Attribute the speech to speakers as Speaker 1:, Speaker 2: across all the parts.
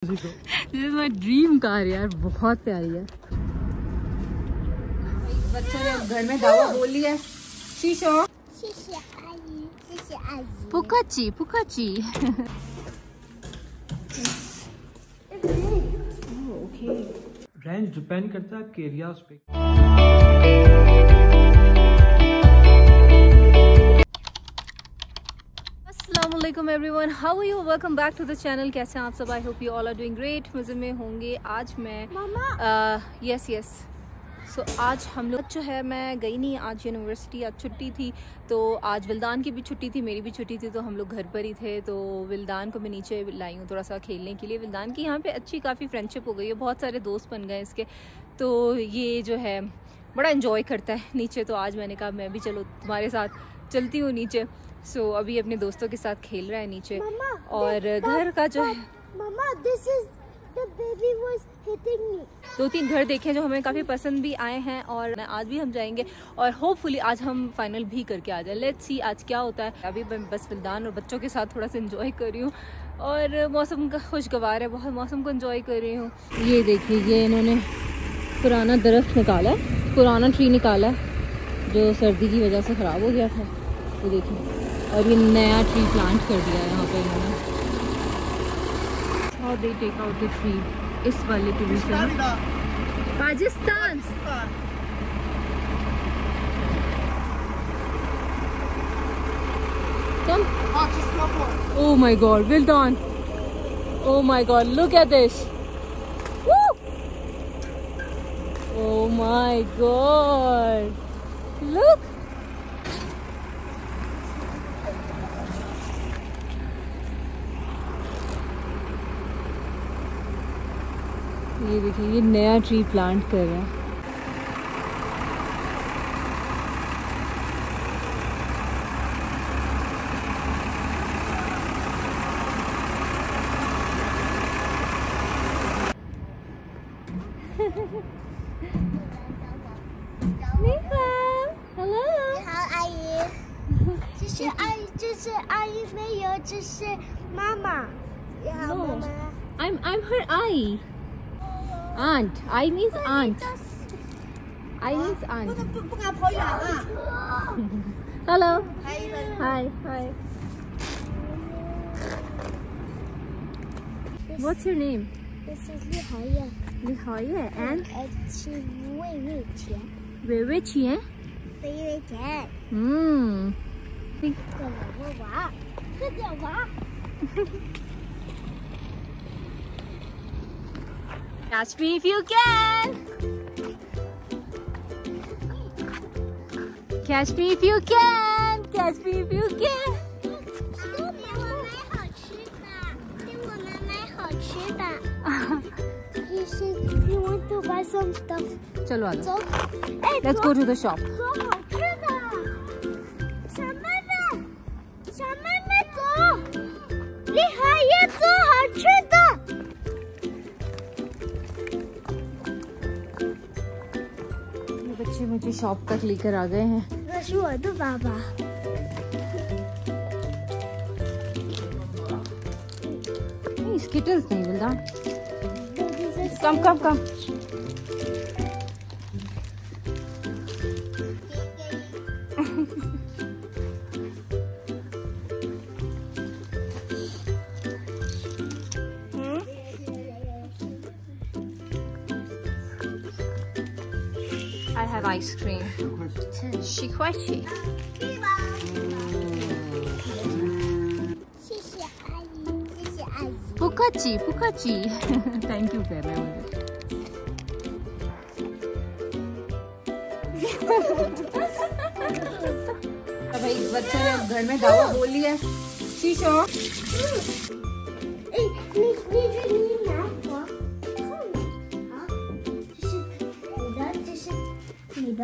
Speaker 1: This is my dream car यार, बहुत प्यारी है। बच्चों ने घर में दावा बोल लिया। शीशो पुकाची पुकाची। ओके,
Speaker 2: रेंज डिपेंड करता है आपके एरियाज पे।
Speaker 1: अस्सलामुअलैकुम everyone, how are you, welcome back to the channel. कैसे हैं आप सब? I hope you all are doing great, मज़े में होंगे। आज मैं यस सो आज हम लोग जो है, मैं गई नहीं आज यूनिवर्सिटी, आज छुट्टी थी। तो आज विल्दान की भी छुट्टी थी, मेरी भी छुट्टी थी, तो हम लोग घर पर ही थे। तो विल्दान को मैं नीचे लाई हूँ थोड़ा सा खेलने के लिए। विल्दान की यहाँ पे अच्छी काफ़ी फ्रेंडशिप हो गई है, बहुत सारे दोस्त बन गए इसके। तो ये जो है बड़ा इन्जॉय करता है नीचे। तो आज मैंने कहा मैं भी चलो तुम्हारे साथ चलती हूँ नीचे। सो अभी अपने दोस्तों के साथ खेल रहा है नीचे। और घर का जो है, दो तीन घर देखे जो हमें काफ़ी पसंद भी आए हैं, और आज भी हम जाएंगे और होपफुली आज हम फाइनल भी करके आ जाए। लेट्स सी आज क्या होता है। अभी मैं बस विल्दान और बच्चों के साथ थोड़ा सा एंजॉय कर रही हूँ, और मौसम का खुशगवार है, बहुत मौसम को एंजॉय कर रही हूँ। ये देखिए, ये इन्होंने पुराना दरख्त निकाला है, पुराना ट्री निकाला है जो सर्दी की वजह से ख़राब हो गया था। ये देखिए, और ये नया ट्री प्लांट कर दिया है यहाँ पे इन्होंने। How they take out the tree, इस वाले ट्री से। Pakistan. Come. Oh my God, well done. Oh my God, look at this. Woo! Oh my God, look. ये देखिए, ये नया ट्री प्लांट कर रहा है। Hello.
Speaker 3: How are you? 这是阿姨，这是阿姨没有，这是妈妈。你好，妈妈。
Speaker 1: I'm her auntie. Aunt. I means aunt. I means aunt.
Speaker 3: 不敢跑远啊。
Speaker 1: Hello. Hi. Hi. What's your name?
Speaker 3: 这是李好业。
Speaker 1: 李好业 and
Speaker 3: 是魏魏田。
Speaker 1: 魏魏田。
Speaker 3: 魏魏田。
Speaker 1: 嗯。
Speaker 3: 跟我玩，快点玩。
Speaker 1: Catch me if you can. Catch me if you can. Catch me if you can.
Speaker 3: 给我买好吃的，给我们买好吃的。You want to buy some stuff?
Speaker 1: चलो आ जाओ.
Speaker 3: 走。哎
Speaker 1: Let's go to the shop.
Speaker 3: 走好吃的。小妹妹，小妹妹走。厉害也做好吃的。
Speaker 1: बच्चे मुझे shop तक लेकर आ गए हैं।
Speaker 3: 那是我的爸爸。
Speaker 1: नहीं, Skittles नहीं मिलता। कम कम कम। I have ice cream. Shikwachi.
Speaker 3: 谢谢阿姨，谢谢阿姨。
Speaker 1: Pukachi, Pukachi. Thank you कर रहे हैं मुझे। भाई बच्चों ने घर में दावा बोल लिया। शीशो।
Speaker 3: 哎，你拿我，好，这是你的，这是你的，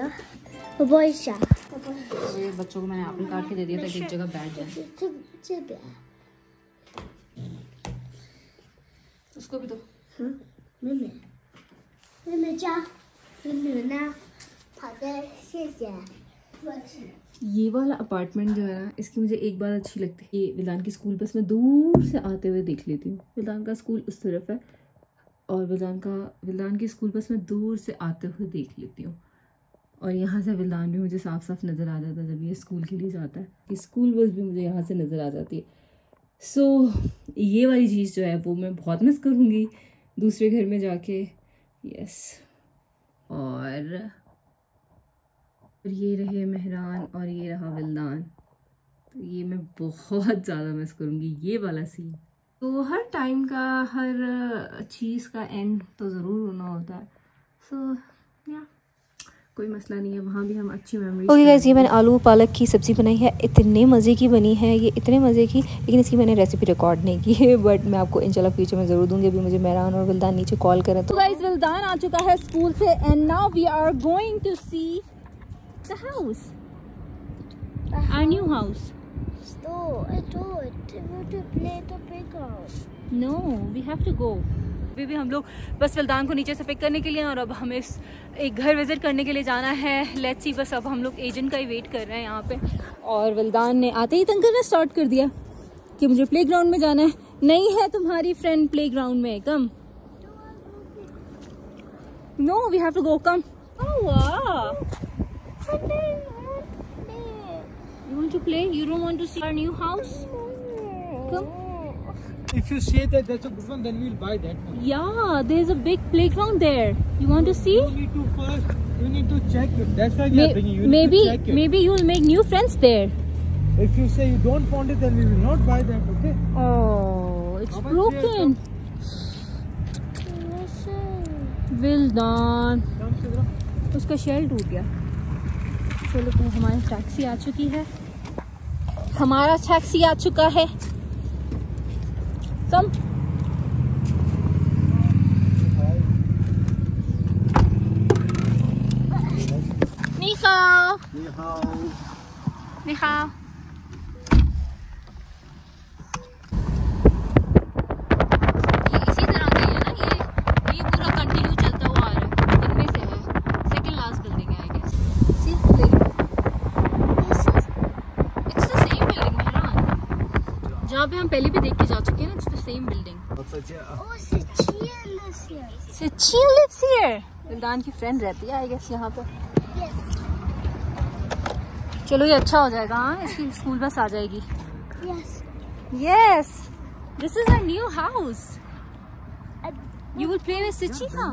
Speaker 3: 我不会想，我不会。
Speaker 1: ये बच्चों को मैंने एप्पल काट के दे दिया ताकि एक जगह बैठ जाए।
Speaker 3: 这边。
Speaker 1: उसको भी दो।
Speaker 3: 妹妹，妹妹家，妹妹呢？好的，谢谢。我吃。
Speaker 1: ये वाला अपार्टमेंट जो है ना, इसकी मुझे एक बात अच्छी लगती है, ये विलान की स्कूल बस मैं दूर से आते हुए देख लेती हूँ। विलान का स्कूल उस तरफ है और विलान की स्कूल बस मैं दूर से आते हुए देख लेती हूँ। और यहाँ से विलान भी मुझे साफ साफ नज़र आ जाता है जब ये स्कूल के लिए जाता है। ये स्कूल बस भी मुझे यहाँ से नज़र आ जाती है। सो ये वाली चीज़ जो है वो मैं बहुत मिस करूँगी दूसरे घर में जाके। यस। और ये रहे मेहरान और ये रहा विल्दान, तो ये मैं बहुत ज़्यादा मिस करूँगी ये वाला सीन। तो हर टाइम का, हर चीज़ का एंड तो ज़रूर होना होता है। सो या कोई मसला नहीं है, वहाँ भी हम अच्छी मेमोरीज। ओके गाइस, ये मैंने आलू पालक की सब्ज़ी बनाई है, इतने मज़े की बनी है ये, इतने मज़े की, लेकिन इसकी मैंने रेसिपी रिकॉर्ड नहीं की है, बट मैं आपको इंशाल्लाह फ्यूचर में ज़रूर दूंगी। अभी मुझे मेहरान और विल्दान नीचे कॉल करें। तो गाइस विल्दान आ चुका है स्कूल से and now we are going to see the house, our new house.
Speaker 3: I thought we want to play the playground.
Speaker 1: No, we have to go. अभी भी हम लोग बस विल्दान को नीचे से पिक करने के लिए और अब हमें एक घर विजिट करने के लिए जाना है। लेट्स सी, बस अब हम लोग एजेंट का ही वेट कर रहे हैं यहाँ पे। और विल्दान ने आते ही तंग करना स्टार्ट कर दिया कि मुझे प्लेग्राउंड में जाना है। नहीं है तुम्हारी फ्रेंड प्लेग्राउंड में, come. No, we have to go, come. Oh वाह, you want to play? You don't want to see our new house? Come.
Speaker 2: If you say that that's a good one, then we'll buy that one.
Speaker 1: Yeah, there's a big playground there. You want to see?
Speaker 2: You need to check it. That's why we are bringing you.
Speaker 1: Maybe you'll make new friends there.
Speaker 2: If you say you don't want it, then we will not buy that. Okay?
Speaker 1: Oh, it's broken. Vildan. उसका shell टूट गया। चलो, तो हमारी taxi आ चुकी है, हमारा taxi आ चुका है। कम। Ni hao.
Speaker 2: Ni hao.
Speaker 1: Ni hao. इसी तरह का है ना, ये पूरा कंटिन्यू चलता हुआ आ रहा है। इनमें से है, सेकंड लास्ट बिल्डिंग है I guess. See, it's the same building Mehran, जहाँ पे हम पहले भी देख के जा चुके हैं ना। It's the same building.
Speaker 3: Oh, Sachia lives here.
Speaker 1: Sachia lives here. विल्दान की फ्रेंड रहती है आई गेस यहाँ पे।
Speaker 3: Yes.
Speaker 1: चलो, ये अच्छा हो जाएगा। हाँ, इसकी स्कूल बस आ जाएगी।
Speaker 3: Yes.
Speaker 1: Yes, this is our new house. You will play with Sachia.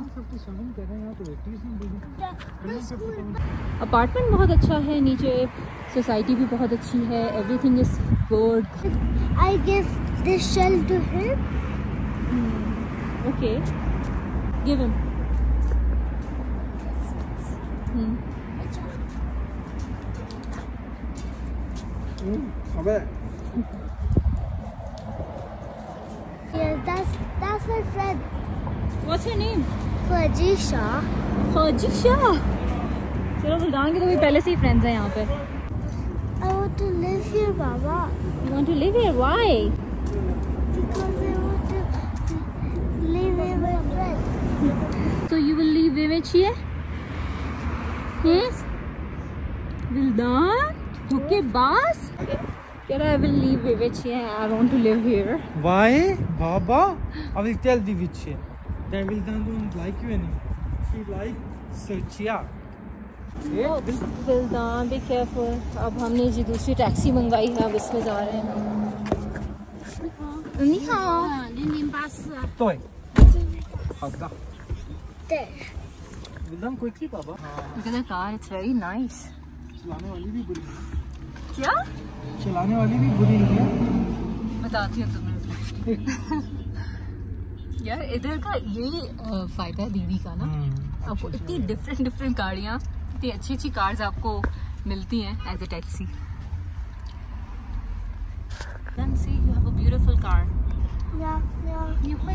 Speaker 1: Apartment बहुत अच्छा है, नीचे सोसाइटी भी बहुत अच्छी है। Everything is good.
Speaker 3: I give this shell to him.
Speaker 1: Okay, give him.
Speaker 2: अबे।
Speaker 3: Yes, that's my friend.
Speaker 1: What's her name?
Speaker 3: Khadijah.
Speaker 1: Khadijah. चलो, विल्दान के तो भी पहले से ही फ्रेंड्स हैं यहाँ पे।
Speaker 3: I want to live here, Baba.
Speaker 1: You want to live here? Why?
Speaker 3: Because I want to live with my friend.
Speaker 1: So you will live with here? Vildan? Okay, boss? I will leave with here. I want to live here.
Speaker 2: Why, Baba? I will tell the witch here. That Vildan don't like you anymore. She likes Sachia.
Speaker 1: Vildan, be careful. अब हमने जी दूसरी taxi मंगवाई है, अब इसमें जा रहे हैं।你好，0084。
Speaker 2: 对。好的。
Speaker 3: There.
Speaker 2: Vildan, quickly, Baba.
Speaker 1: Look at the car. It's very nice.
Speaker 2: चलाने वाली भी बुरी है।
Speaker 1: क्या?
Speaker 2: चलाने वाली भी बुरी है।
Speaker 1: बताती हूँ तुम्हें। यार, इधर का यही फायदा है दीदी का ना, आपको इतनी डिफरेंट गाड़ियाँ, इतनी अच्छी कार्स आपको मिलती हैं as a taxi. Then see, you have a beautiful car.
Speaker 3: Yeah.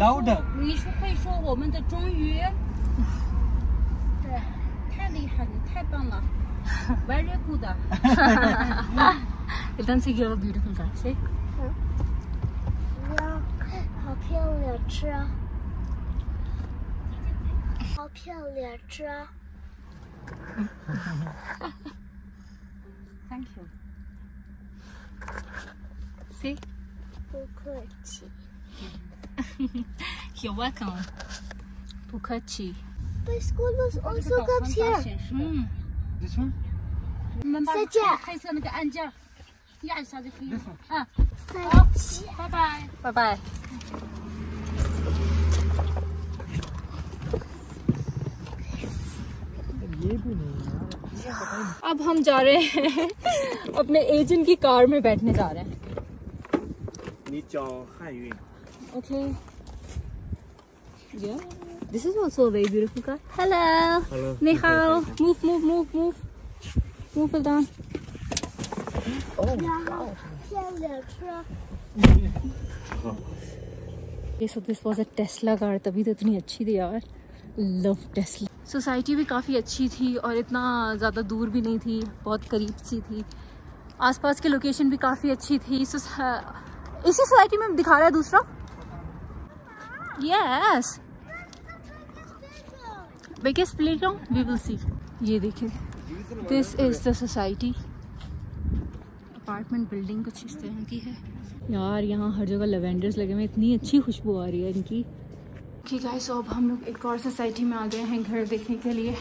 Speaker 2: Louder.
Speaker 4: 你是会说我们的中语？对，太厉害了，太棒了，very good。Then
Speaker 1: see, you have a beautiful car. See?
Speaker 3: Yeah. 好漂亮车。好漂亮车。
Speaker 4: Thank you.
Speaker 1: See? You're welcome. Pukachi.
Speaker 3: My school bus also comes here.
Speaker 2: This one?
Speaker 3: 再见。
Speaker 4: 黑色那个按键，压一下就可以了。
Speaker 2: This one.
Speaker 4: 啊，
Speaker 3: 再
Speaker 4: 好，
Speaker 3: 见。
Speaker 4: 拜拜。
Speaker 1: Bye bye.
Speaker 2: ये भी नहीं यार।
Speaker 1: अब हम जा रहे हैं अपने एजेंट की कार में बैठने जा रहे हैं.
Speaker 2: 你讲汉语。
Speaker 1: Okay. Yeah. This is also a very beautiful car. Hello.
Speaker 2: Hello.
Speaker 1: Ni hao. Move, move, move, move. Move it down.
Speaker 2: Oh.
Speaker 3: 漂亮车。
Speaker 1: So this was a Tesla car. तभी तो इतनी अच्छी थी यार. Love Tesla. सोसाइटी भी काफ़ी अच्छी थी और इतना ज़्यादा दूर भी नहीं थी, बहुत करीब सी थी. आसपास की लोकेशन भी काफ़ी अच्छी थी. इसी सोसाइटी में दिखा रहा है दूसरा. Yes, biggest playground we will see. ये देखिए, this is the society. Apartment building कुछ इस तरह की है यार. यहाँ हर जगह लेवेंडर्स लगे हुए, इतनी अच्छी खुशबू आ रही है इनकी. ठीक है, सो अब हम लोग एक और सोसाइटी में आ गए हैं घर देखने के लिए.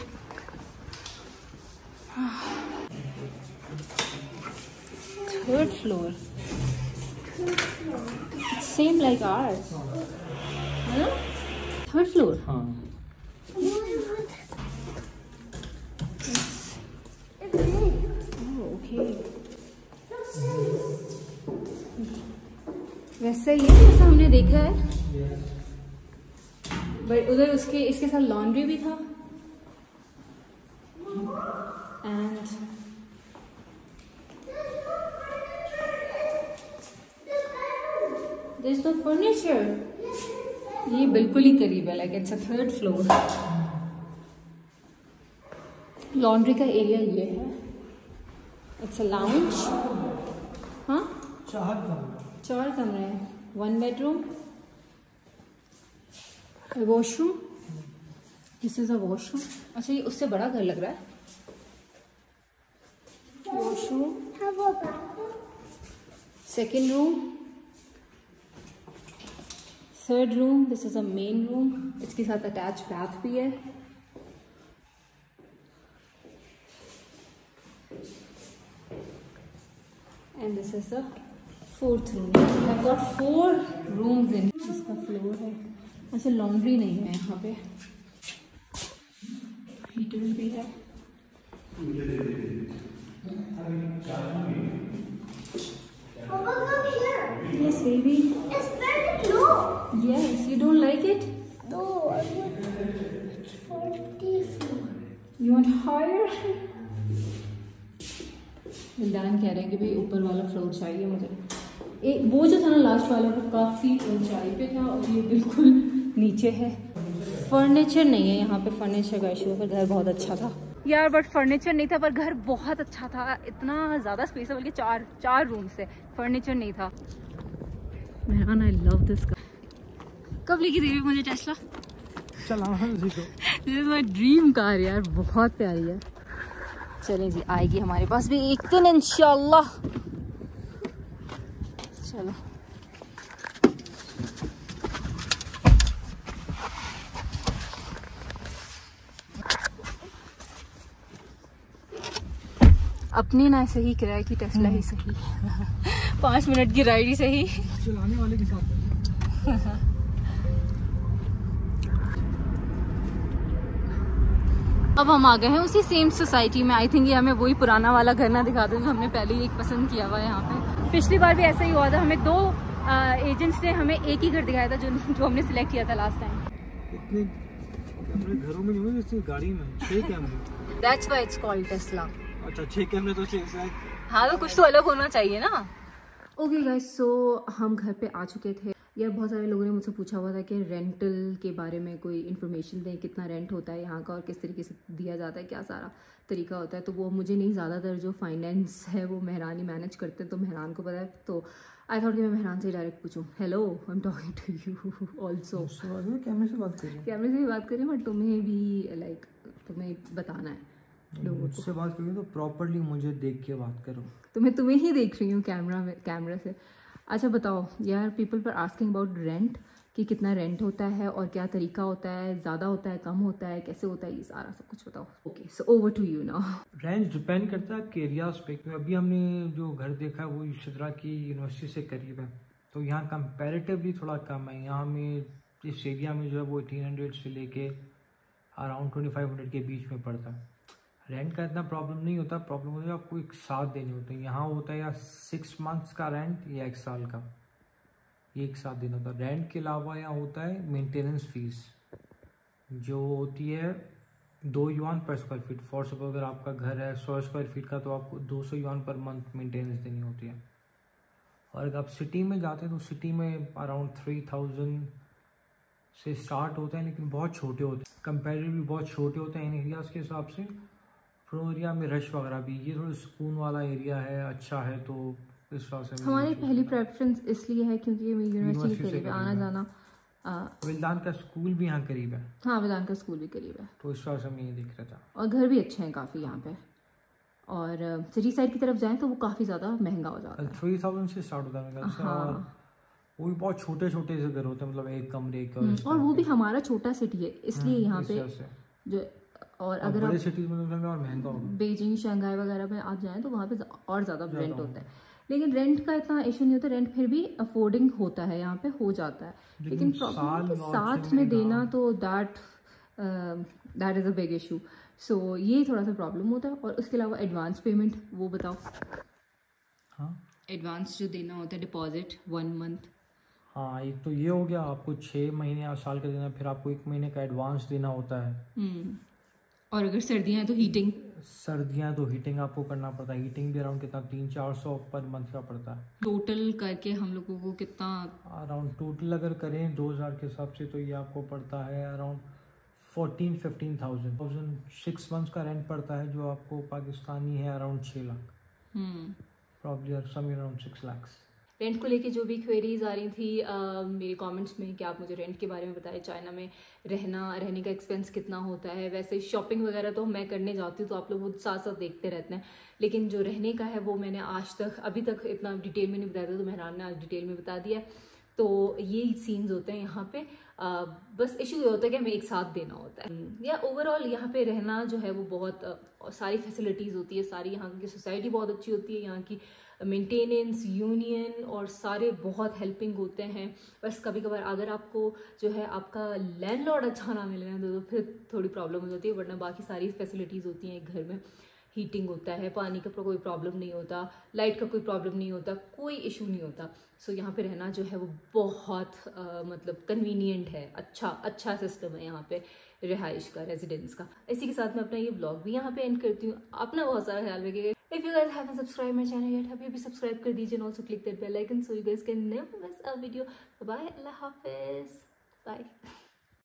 Speaker 1: Third floor, same like ours. Third floor.
Speaker 2: हाँ.
Speaker 1: ओके, वैसे ही है जैसा हमने देखा है, बट उधर उसके इसके साथ लॉन्ड्री भी था. And there is no furniture. ये बिल्कुल ही करीब है, like it's a third floor. Laundry का एरिया ये है. It's a lounge. हाँ, 4 कमरे हैं. 1 bedroom, washroom. This is a washroom. अच्छा, ये उससे बड़ा घर लग रहा है. Washroom, second room, third room. This is a main room. इसके साथ अटैच बाथ भी है. And this is the fourth room. I got 4 rooms इन. इसका फ्लोर है. अच्छा, लॉन्ड्री नहीं है यहाँ पे. हीटर भी है.
Speaker 3: Papa, come here.
Speaker 1: Yes, baby.
Speaker 3: It's very low.
Speaker 1: Yes, you don't like it?
Speaker 3: No, I want 40 floor.
Speaker 1: You want higher? मिल्दान कह रहे हैं कि भाई ऊपर वाला फ्लोर चाहिए मुझे. एक वो जो था ना लास्ट वाला, वो काफ़ी ऊंचाई पे था और ये बिल्कुल नीचे है. फर्नीचर नहीं है यहाँ पे. फर्नीचर का इशू है. पर घर बहुत अच्छा था यार, बट फर्नीचर नहीं था. पर घर बहुत अच्छा था. इतना ज़्यादा स्पेस है, बल्कि 4 रूम से. फर्नीचर नहीं था. Mehran, I love this car. कब लेके दे रही मुझे टेस्ला?
Speaker 2: चलाना सीखो.
Speaker 1: This is my dream car यार. बहुत प्यारी है. चलें जी, आएगी हमारे पास भी एक दिन इंशाल्लाह. चलो, अपनी ना सही, किराए की टेस्ला ही सही. 5 मिनट की राइड ही सही.
Speaker 2: चलाने वाले के साथ.
Speaker 1: अब हम आ गए हैं उसी सेम सोसाइटी में. आई थिंक ये हमें वही पुराना वाला घर ना दिखा दें जो हमने पहले ही एक पसंद किया हुआ है यहाँ पे. पिछली बार भी ऐसा ही हुआ था. हमें 2 एजेंट्स ने हमें एक ही घर दिखाया था जो हमने सिलेक्ट किया था लास्ट टाइम.
Speaker 2: इतने कैमरे घरों में नहीं, जैसे गाड़ी में 6 कैमरे.
Speaker 1: That's why it's called Tesla.
Speaker 2: अच्छा, 6 कैमरे तो 6.
Speaker 1: हाँ, तो कुछ तो अलग होना चाहिए ना. ओके गाइस, सो हम घर पे आ चुके थे. यार बहुत सारे लोगों ने मुझसे पूछा हुआ था कि रेंटल के बारे में कोई इन्फॉर्मेशन दें, कितना रेंट होता है यहाँ का और किस तरीके से दिया जाता है, क्या सारा तरीका होता है. तो वो मुझे नहीं, ज़्यादातर जो फाइनेंस है वो मेहरान ही मैनेज करते हैं, तो मेहरान को पता है. तो आई थॉट कि मैं मेहरान से डायरेक्ट पूछूं. Hello, I am talking to you also.
Speaker 2: कैमरे से बात करिए.
Speaker 1: कैमरे से भी बात करें, बट तुम्हें भी लाइक तुम्हें बताना है. लोगों को।
Speaker 2: मुझसे बात करोगे तो प्रॉपरली मुझे देख के बात करो।
Speaker 1: तो मैं तुम्हें ही देख रही हूँ कैमरा से। अच्छा बताओ यार, पीपल पर आस्किंग अबाउट रेंट, कि कितना रेंट होता है और क्या तरीका होता है, ज़्यादा होता है, कम होता है, कैसे होता है, ये सारा सब कुछ बताओ। Okay, so over to you now.
Speaker 2: Range depend करता है आपके एरियाज पे। अभी हमने जो घर देखा है वो शिद्रा की यूनिवर्सिटी से करीब है, तो यहाँ कंपैरेटिवली थोड़ा कम है। यहाँ में इस एरिया में जो है वो 1800 से लेके अराउंड 2500 के बीच में पड़ता है। रेंट का इतना प्रॉब्लम नहीं होता, प्रॉब्लम होता है आपको एक साथ देने होते हैं। यहाँ होता है या 6 मंथ्स का रेंट या 1 साल का, ये एक साथ देना होता है। रेंट के अलावा यहाँ होता है मेंटेनेंस फीस, जो होती है 2 युआन पर स्क्वायर फीट। फॉर सपोज अगर आपका घर है 100 स्क्वायर फीट का, तो आपको 200 युआन पर मंथ मेंटेनेंस देनी होती है। और अगर आप सिटी में जाते हैं तो सिटी में अराउंड 3000 से स्टार्ट होता है, लेकिन बहुत छोटे होते हैं, कंपेरेटिवली बहुत छोटे होते हैं इन एरियाज़ के हिसाब से। प्रो एरिया में रश वगैरह भी, ये थोड़ा सुकून वाला एरिया है, अच्छा है, तो इस हिसाब से
Speaker 1: हमारी पहली प्रेफरेंस इसलिए है क्योंकि यूनिवर्सिटी के करीब है, आना जाना।
Speaker 2: विल्दान का स्कूल भी यहाँ करीब है।
Speaker 1: हाँ, विल्दान का स्कूल भी करीब है,
Speaker 2: तो इस हिसाब से मैं ये देख रहा था।
Speaker 1: और घर भी अच्छे हैं काफ़ी यहाँ पे। और सिटी साइड की तरफ जाएं तो वो काफ़ी ज़्यादा महंगा हो जाता है।
Speaker 2: 3000 से स्टार्ट होता है मेरे ख्याल से। और वो भी बहुत छोटे छोटे से घर होते हैं, मतलब एक कमरे के।
Speaker 1: और वो भी हमारा छोटा सिटी है, इसलिए यहाँ पे जो, और अगर
Speaker 2: बड़े सिटीज में और महंगा होगा।
Speaker 1: बीजिंग, शंघाई वगैरह में आप जाएं तो वहाँ पे और ज़्यादा रेंट होता है, लेकिन रेंट का इतना इशू नहीं होता। रेंट फिर भी अफोर्डिंग होता है, यहाँ पे हो जाता है। लेकिन प्रॉब्लम साथ में देना, तो that is a big issue. So ये थोड़ा सा प्रॉब्लम होता है। और उसके अलावा एडवांस पेमेंट, वो बताओ।
Speaker 2: हाँ,
Speaker 1: एडवांस जो देना होता है, डिपॉजिट 1 मंथ।
Speaker 2: हाँ, एक तो ये हो गया, आपको 6 महीने या साल का देना, फिर आपको 1 महीने का एडवांस देना होता है।
Speaker 1: और अगर सर्दियाँ हैं तो हीटिंग,
Speaker 2: सर्दियाँ तो हीटिंग आपको करना पड़ता है। हीटिंग भी अराउंड कितना 300-400 पर मंथ का पड़ता है।
Speaker 1: टोटल करके हम लोगों को कितना,
Speaker 2: अराउंड टोटल अगर करें 2000 के हिसाब से, तो ये आपको पड़ता है अराउंड 14-15,000। 6 मंथ्स का रेंट पड़ता है, जो आपको पाकिस्तानी है around 6 lakh, probably somewhere around 6 lakh.
Speaker 1: Rent को लेके जो भी क्वेरीज आ रही थी मेरे कमेंट्स में कि आप मुझे रेंट के बारे में बताएं, चाइना में रहने का एक्सपेंस कितना होता है। वैसे शॉपिंग वगैरह तो मैं करने जाती हूँ, तो आप लोग वो साथ साथ देखते रहते हैं, लेकिन जो रहने का है वो मैंने अभी तक इतना डिटेल में नहीं बताया था, तो मेहरान ने आज डिटेल में बता दिया। तो ये सीन्स होते हैं यहाँ पे। बस इशू ये होता है कि हमें एक साथ देना होता है। या ओवरऑल यहाँ पे रहना जो है वो बहुत सारी फैसिलिटीज़ होती है, सारी यहाँ की सोसाइटी बहुत अच्छी होती है, यहाँ की मेंटेनेंस, यूनियन और सारे बहुत हेल्पिंग होते हैं। बस कभी कभार अगर आपको जो है आपका लैंडलॉर्ड अच्छा ना मिले ना, तो फिर थोड़ी प्रॉब्लम हो जाती है, वरना बाकी सारी फैसिलिटीज़ होती हैं एक घर में। हीटिंग होता है, पानी का कोई प्रॉब्लम नहीं होता, लाइट का कोई प्रॉब्लम नहीं होता, कोई इशू नहीं होता। सो यहाँ पे रहना जो है वो बहुत मतलब कन्वीनियंट है, अच्छा सिस्टम है यहाँ पे रिहाइश का, रेजिडेंस का। इसी के साथ मैं अपना ये व्लॉग भी यहाँ पे एंड करती हूँ। अपना बहुत सारा ख्याल रखिएगा। If you guys haven't subscribed my channel yet, अभी भी सब्सक्राइब कर दीजिए, and also click that bell icon so you guys can never miss a video. Bye, Allah Hafiz, bye.